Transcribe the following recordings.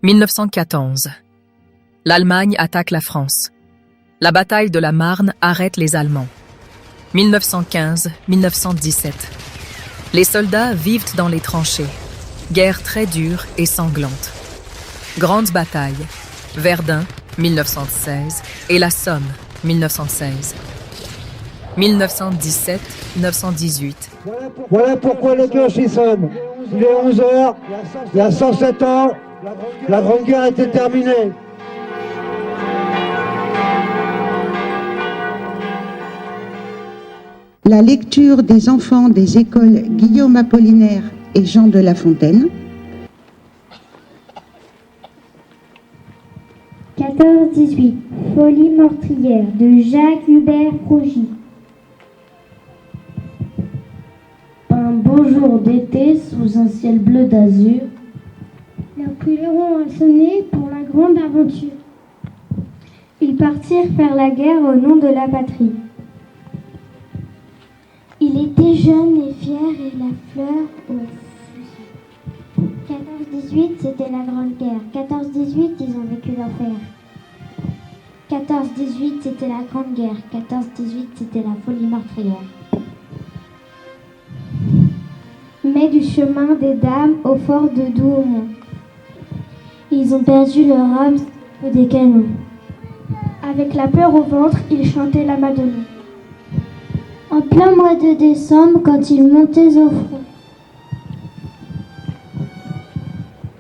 1914. L'Allemagne attaque la France. La bataille de la Marne arrête les Allemands. 1915-1917. Les soldats vivent dans les tranchées. Guerre très dure et sanglante. Grande bataille. Verdun, 1916, et la Somme, 1916. 1917-1918. Voilà pourquoi le cloche y sonne. Il est 11 heures, il y a 107 ans, la Grande Guerre était terminée. La lecture des enfants des écoles Guillaume Apollinaire et Jean de La Fontaine. 14-18, Folie meurtrière de Jacques-Hubert Rougy. Un beau jour d'été sous un ciel bleu d'azur, leurs poilerons ont sonné pour la grande aventure. Ils partirent faire la guerre au nom de la patrie. Il était jeune et fier et la fleur au fusil. 14-18, c'était la Grande Guerre. 14-18, ils ont vécu l'enfer. 14-18, c'était la Grande Guerre. 14-18, c'était la folie meurtrière. Mais du chemin des dames au fort de Douaumont, ils ont perdu leur âme sous des canons. Avec la peur au ventre, ils chantaient la Madeleine. En plein mois de décembre, quand ils montaient au front.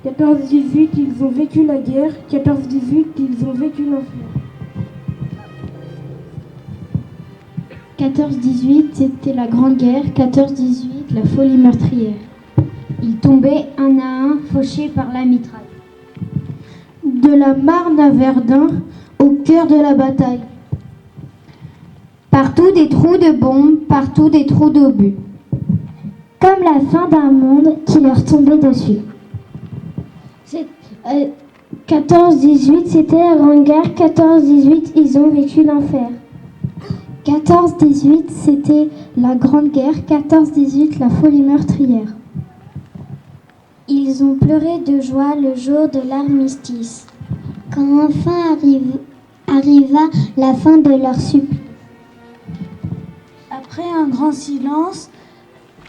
14-18, ils ont vécu la guerre. 14-18, ils ont vécu l'enfer. 14-18, c'était la Grande Guerre. 14-18, la folie meurtrière. Ils tombaient un à un, fauchés par la mitraille. De la Marne à Verdun, au cœur de la bataille. Partout des trous de bombes, partout des trous d'obus. Comme la fin d'un monde qui leur tombait dessus. 14-18, c'était la Grande Guerre. 14-18, ils ont vécu l'enfer. 14-18, c'était la Grande Guerre. 14-18, la folie meurtrière. Ils ont pleuré de joie le jour de l'armistice, quand enfin arriva la fin de leur supplice. Après un grand silence,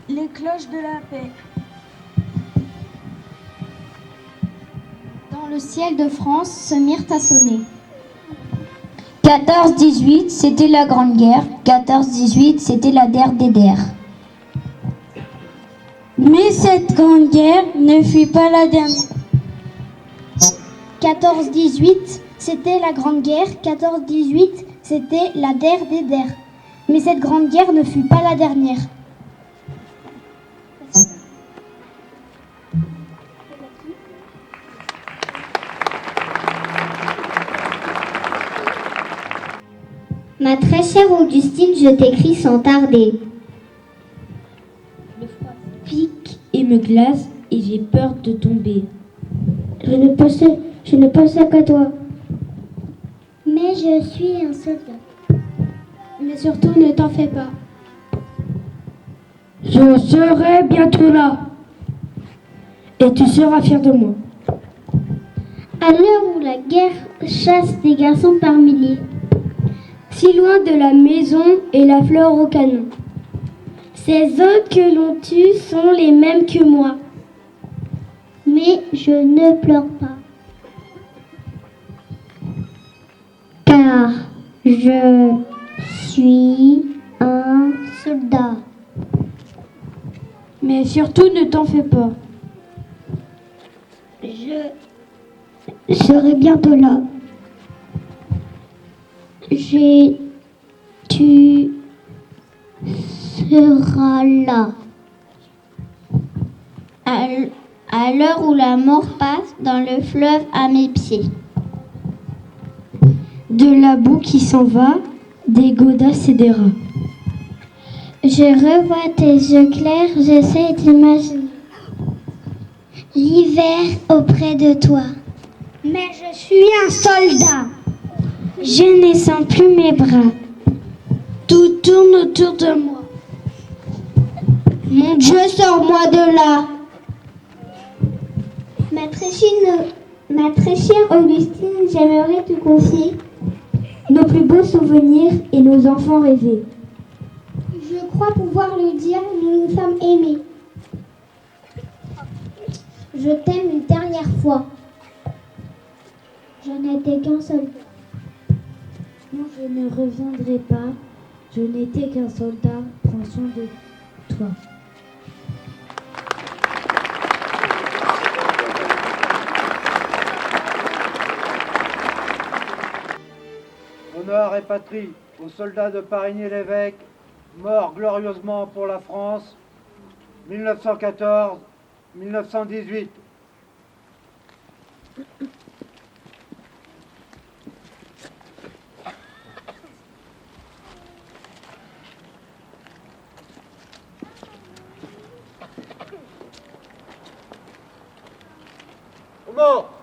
les cloches de la paix. Dans le ciel de France se mirent à sonner. 14-18, c'était la Grande Guerre. 14-18, c'était la der des der. Mais cette Grande Guerre ne fut pas la dernière. 14-18, c'était la Grande Guerre. 14-18, c'était la der des der. Mais cette Grande Guerre ne fut pas la dernière. Ma très chère Augustine, je t'écris sans tarder. Le froid pique et me glace et j'ai peur de tomber. Je ne pense qu'à toi. Mais je suis un soldat. Mais surtout, ne t'en fais pas. Je serai bientôt là. Et tu seras fier de moi. À l'heure où la guerre chasse des garçons par milliers, si loin de la maison et la fleur au canon, ces hommes que l'on tue sont les mêmes que moi. Mais je ne pleure pas. Car je suis un soldat. Mais surtout, ne t'en fais pas. Je serai bientôt là. Tu seras là. À l'heure où la mort passe dans le fleuve à mes pieds. De la boue qui s'en va, des godasses et des rats. Je revois tes yeux clairs, j'essaie d'imaginer l'hiver auprès de toi. Mais je suis un soldat. Je ne sens plus mes bras. Tout tourne autour de moi. Mon Dieu, sors-moi de là. Ma très fine Ma très chère Augustine, j'aimerais te confier nos plus beaux souvenirs et nos enfants rêvés. Je crois pouvoir le dire, nous nous sommes aimés. Je t'aime une dernière fois. Je n'étais qu'un seul. Non, je ne reviendrai pas. Je n'étais qu'un soldat. Prends soin de toi. Honneur et patrie aux soldats de Parigny-l'Évêque, morts glorieusement pour la France, 1914-1918. Mort.